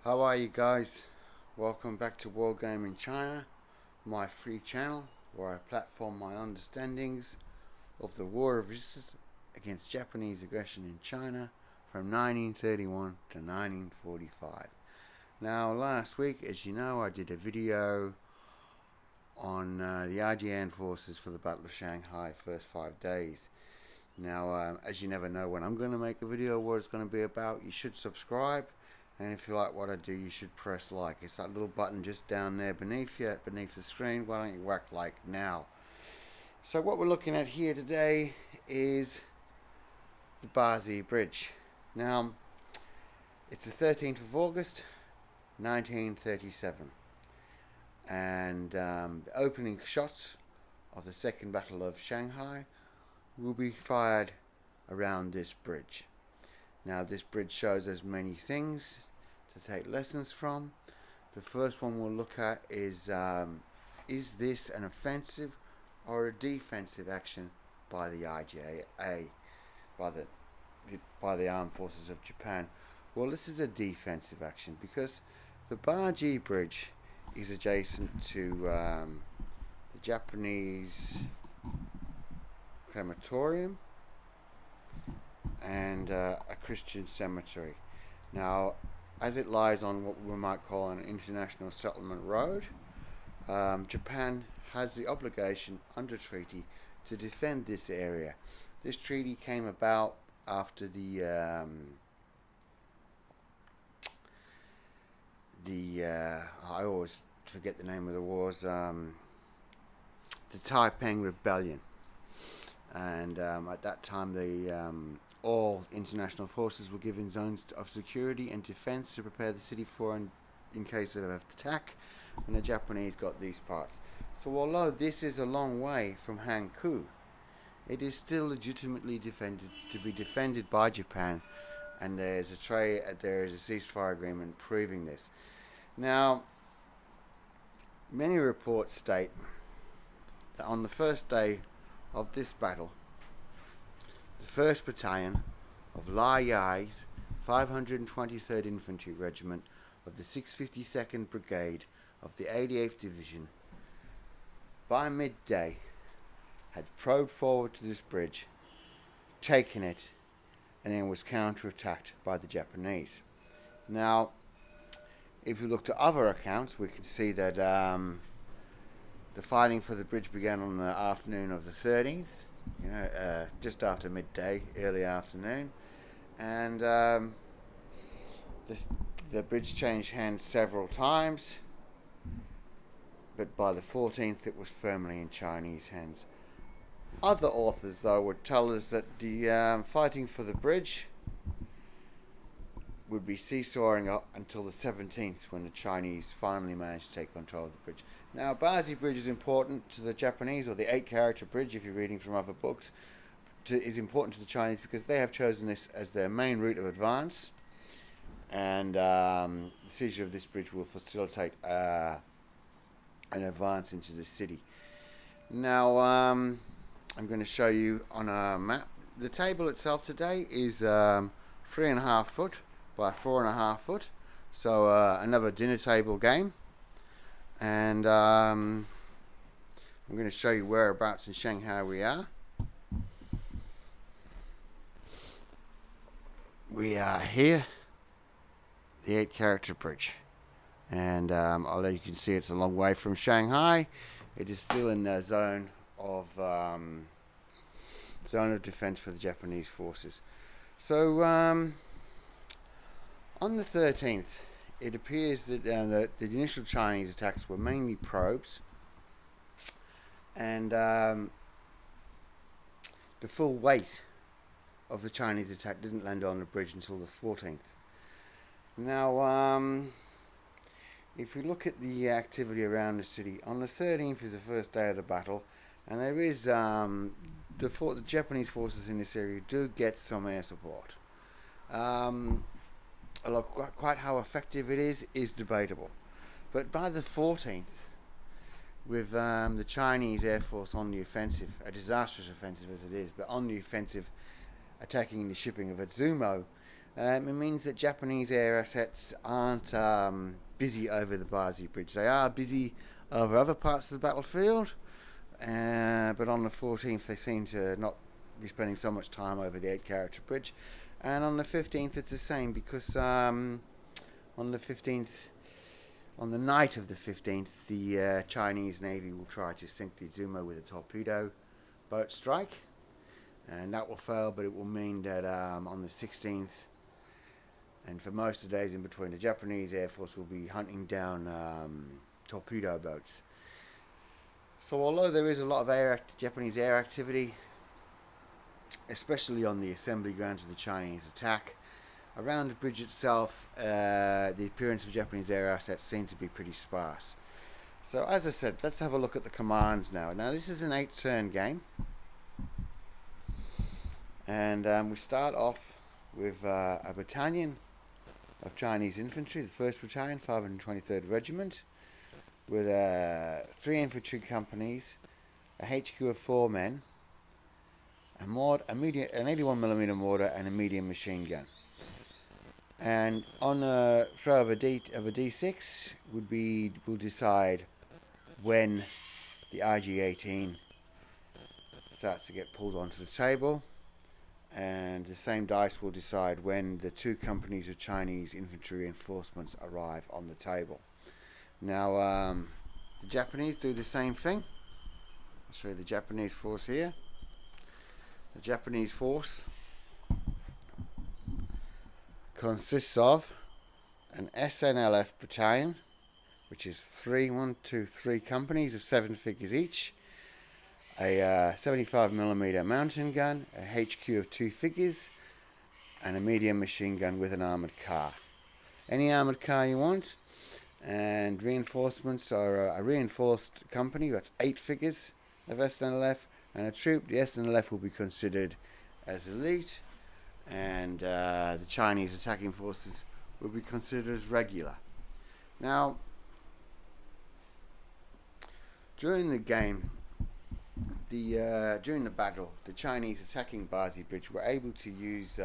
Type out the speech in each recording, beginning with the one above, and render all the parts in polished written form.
How are you guys? Welcome back to Wargame in China, my free channel where I platform my understandings of the war of resistance against Japanese aggression in China from 1931 to 1945. Now, last week, as you know, I did a video on the RGN forces for the Battle of Shanghai first 5 days. Now, as you never know when I'm going to make a video, what it's going to be about, you should subscribe. And if you like what I do, you should press like. It's that little button just down there beneath you, beneath the screen. Why don't you whack like now? So what we're looking at here today is the Bazi Bridge. Now, it's the 13th of August, 1937. And the opening shots of the Second Battle of Shanghai will be fired around this bridge. Now, this bridge shows us many things to take lessons from. The first one we'll look at is this an offensive or a defensive action by the IJA, by the armed forces of Japan? Well, this is a defensive action because the Bazi Bridge is adjacent to the Japanese crematorium and a Christian cemetery. Now, as it lies on what we might call an international settlement road, Japan has the obligation under treaty to defend this area. This treaty came about after the I always forget the name of the wars, the Taiping Rebellion. And at that time, all international forces were given zones of security and defense to prepare the city for in case of attack, and the Japanese got these parts. So although this is a long way from Hankou, it is still legitimately defended by Japan, and there is a ceasefire agreement proving this. Now, many reports state that on the first day of this battle, the 1st Battalion of Lai Yai's 523rd Infantry Regiment of the 652nd Brigade of the 88th Division, by midday, had probed forward to this bridge, taken it, and then was counter-attacked by the Japanese. Now, if you look to other accounts, we can see that the fighting for the bridge began on the afternoon of the 13th, just after midday, early afternoon, and the bridge changed hands several times, but by the 14th it was firmly in Chinese hands. Other authors, though, would tell us that the fighting for the bridge would be seesawing up until the 17th, when the Chinese finally managed to take control of the bridge. Now, Bazi Bridge is important to the Japanese, or the 8-character bridge, if you're reading from other books, is important to the Chinese because they have chosen this as their main route of advance, and the seizure of this bridge will facilitate an advance into the city. Now, I'm going to show you on a map. The table itself today is 3.5 foot by 4.5 foot, so another dinner table game. And I'm going to show you whereabouts in Shanghai we are. We are here, the 8-character bridge, and although you can see it's a long way from Shanghai, it is still in the zone of defense for the Japanese forces. So on the 13th, it appears that the initial Chinese attacks were mainly probes, and the full weight of the Chinese attack didn't land on the bridge until the 14th. Now, if we look at the activity around the city, on the 13th is the first day of the battle, and there is the Japanese forces in this area do get some air support. Quite how effective it is debatable. But by the 14th, with the Chinese Air Force on the offensive, a disastrous offensive as it is, but on the offensive, attacking the shipping of Atsumo, It means that Japanese air assets aren't busy over the Bazi Bridge. They are busy over other parts of the battlefield, but on the 14th they seem to not be spending so much time over the 8-character bridge. And on the 15th it's the same, because on the 15th, on the night of the 15th, the Chinese Navy will try to sink the Izumo with a torpedo boat strike, and that will fail, but it will mean that on the 16th, and for most of the days in between, the Japanese Air Force will be hunting down torpedo boats. So although there is a lot of Japanese air activity, especially on the assembly grounds of the Chinese attack, around the bridge itself, the appearance of Japanese air assets seem to be pretty sparse. So as I said, let's have a look at the commands now. Now this is an 8-turn game, and we start off with a battalion of Chinese infantry, the 1st Battalion, 523rd Regiment, with 3 infantry companies, a HQ of 4 men, an 81mm mortar, and a medium machine gun. And on a throw of a D6 will decide when the RG-18 starts to get pulled onto the table, and the same dice will decide when the 2 companies of Chinese infantry reinforcements arrive on the table. Now the Japanese do the same thing. I'll show you the Japanese force here. The Japanese force consists of an SNLF battalion, which is 3 companies of 7 figures each, a 75mm mountain gun, a HQ of 2 figures, and a medium machine gun with an armoured car. Any armoured car you want. And reinforcements are a reinforced company, that's 8 figures of SNLF, and a troop. The SNLF will be considered as elite, and the Chinese attacking forces will be considered as regular. Now, during the game, during the battle, the Chinese attacking Bazi Bridge were able to use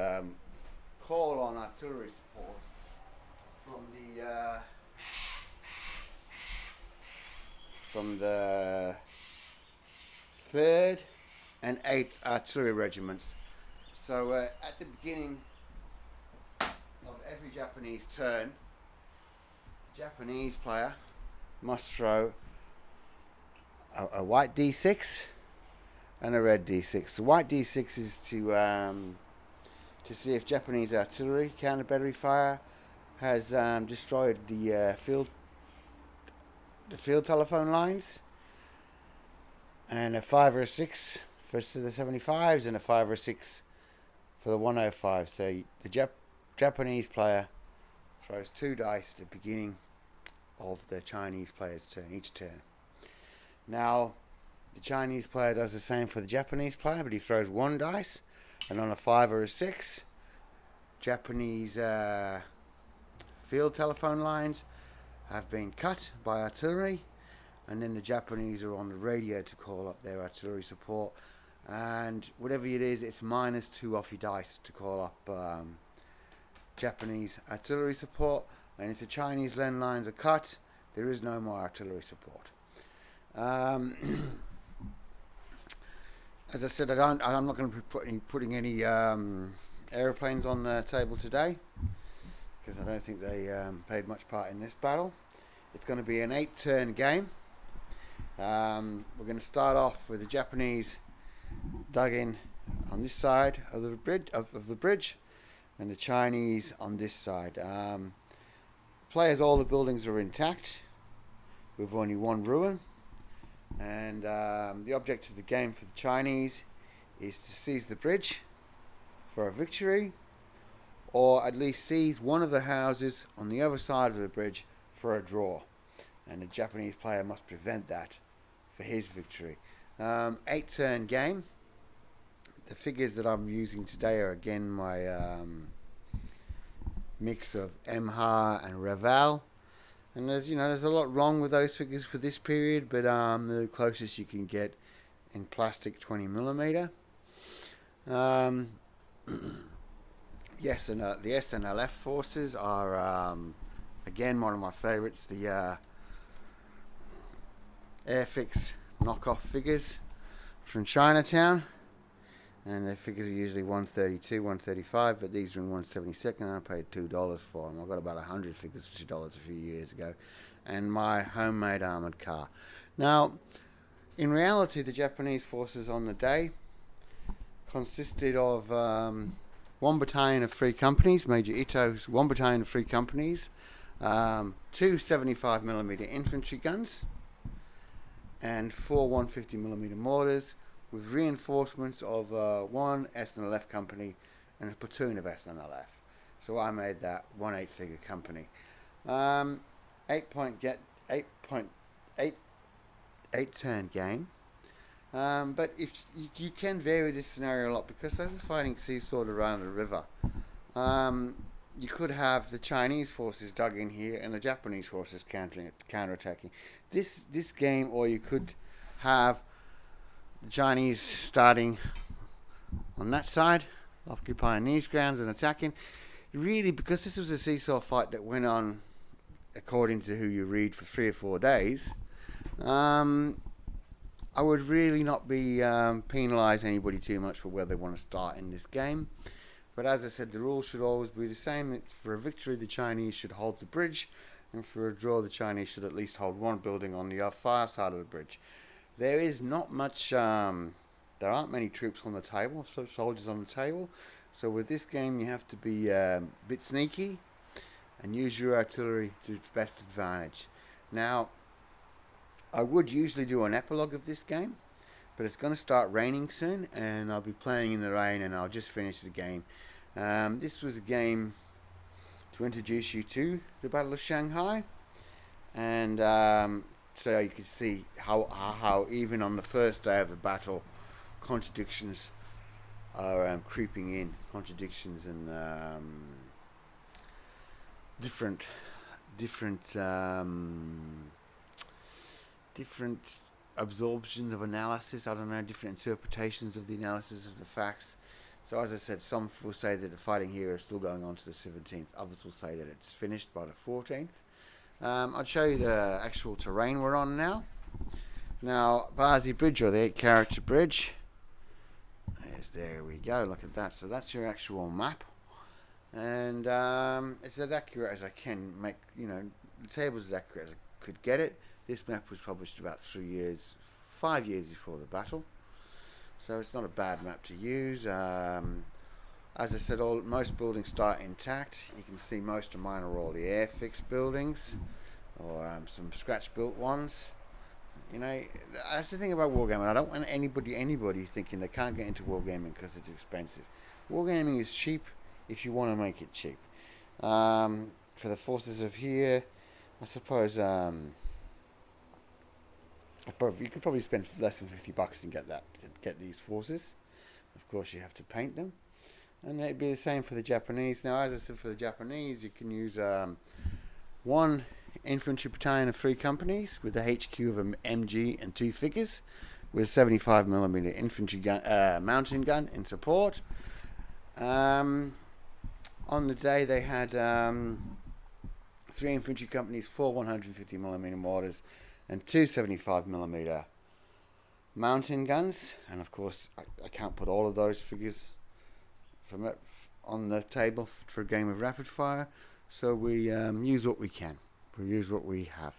call on artillery support from the 3rd and 8th Artillery Regiments. So at the beginning of every Japanese turn, the Japanese player must throw a white D6 and a red D6. The white D6 is to see if Japanese artillery counter battery fire has destroyed the field telephone lines, and a 5 or a 6 for the 75s, and a 5 or a 6 for the 105. So the Japanese player throws 2 dice at the beginning of the Chinese player's turn, each turn. Now the Chinese player does the same for the Japanese player, but he throws 1 dice, and on a 5 or a 6, Japanese field telephone lines have been cut by artillery, and then the Japanese are on the radio to call up their artillery support, and whatever it is, it's -2 off your dice to call up Japanese artillery support. And if the Chinese land lines are cut, there is no more artillery support. As I said, I'm not going to be putting any aeroplanes on the table today, because I don't think they played much part in this battle. It's going to be an 8-turn game. We're going to start off with the Japanese dug in on this side of the bridge, and the Chinese on this side. Players, all the buildings are intact, with only 1 ruin, and the objective of the game for the Chinese is to seize the bridge for a victory, or at least seize one of the houses on the other side of the bridge for a draw, and the Japanese player must prevent that for his victory. 8-turn game. The figures that I'm using today are again my mix of Emha and Raval, and there's a lot wrong with those figures for this period, but the closest you can get in plastic 20mm. Yes, and the SNLF forces are again one of my favourites. The Airfix knockoff figures from Chinatown, and their figures are usually 132, 135, but these are in 172nd, and I paid $2 for them. I got about 100 figures for $2 a few years ago, and my homemade armoured car. Now, in reality, the Japanese forces on the day consisted of one battalion of 3 companies, Major Ito's one battalion of 3 companies, 2 75mm infantry guns, and 4 150mm mortars, with reinforcements of 1 SNLF company and a platoon of SNLF. So I made that 1 8-figure company. 8 turn game. But if you can vary this scenario a lot, because as it's fighting seesawed around the river, you could have the Chinese forces dug in here and the Japanese forces counterattacking this game, or you could have the Chinese starting on that side, occupying these grounds and attacking. Really, because this was a seesaw fight that went on, according to who you read, for 3 or 4 days, I would really not be penalise anybody too much for where they want to start in this game. But as I said, the rules should always be the same. For a victory, the Chinese should hold the bridge, and for a draw, the Chinese should at least hold one building on the far side of the bridge. There is not much, there aren't many troops on the table, so soldiers on the table. So with this game, you have to be a bit sneaky and use your artillery to its best advantage. Now, I would usually do an epilogue of this game, but it's going to start raining soon, and I'll be playing in the rain, and I'll just finish the game. This was a game to introduce you to the Battle of Shanghai, and so you can see how even on the first day of the battle, contradictions are creeping in. Contradictions and different absorptions of analysis, I don't know, different interpretations of the analysis of the facts. So as I said, some will say that the fighting here is still going on to the 17th. Others will say that it's finished by the 14th. I'll show you the actual terrain we're on now. Now, Bazi Bridge, or the 8-character bridge. There we go, look at that. So that's your actual map. And it's as accurate as I can make, the table's as accurate as I could get it. This map was published about 5 years before the battle, so it's not a bad map to use. As I said, most buildings start intact. You can see most of mine are all the air-fixed buildings, or some scratch-built ones. That's the thing about wargaming. I don't want anybody thinking they can't get into wargaming because it's expensive. Wargaming is cheap if you want to make it cheap. For the forces of here, I suppose you could probably spend less than $50 to get these forces. Of course, you have to paint them, and it'd be the same for the Japanese. Now, as I said, for the Japanese, you can use 1 infantry battalion of 3 companies with the HQ of an MG and 2 figures, with a 75mm infantry gun, mountain gun in support. On the day, they had 3 infantry companies, 4 150mm mortars, and 2 75mm mountain guns. And of course, I can't put all of those figures on the table for a game of rapid fire, so we use what we can. We use what we have.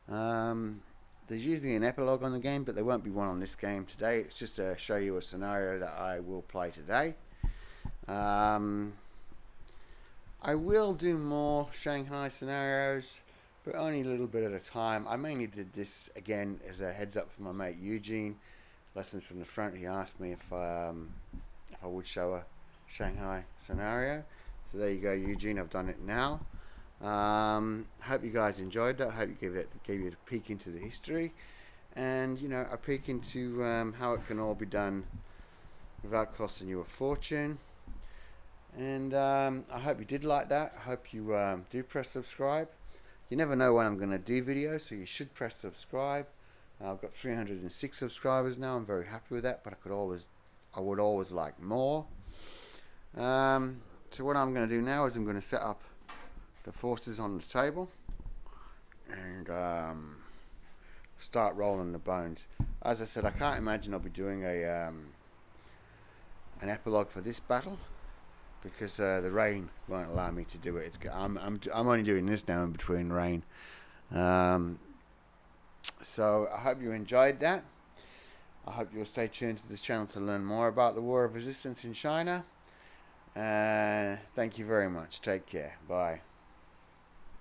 There's usually an epilogue on the game, but there won't be one on this game today. It's just to show you a scenario that I will play today. I will do more Shanghai scenarios, but only a little bit at a time. I mainly did this again as a heads up for my mate Eugene. Lessons from the Front. He asked me if I would show a Shanghai scenario. So there you go, Eugene. I've done it now. Hope you guys enjoyed that. I hope it gave you a peek into the history, and a peek into how it can all be done without costing you a fortune. And I hope you did like that. I hope you do press subscribe. You never know when I'm going to do videos, so you should press subscribe. I've got 306 subscribers now. I'm very happy with that, but I would always like more. So what I'm going to do now is I'm going to set up the forces on the table and start rolling the bones. As I said, I can't imagine I'll be doing a an epilogue for this battle because the rain won't allow me to do it. I'm only doing this now in between rain. So I hope you enjoyed that. I hope you'll stay tuned to this channel to learn more about the War of Resistance in China. Thank you very much. Take care. Bye.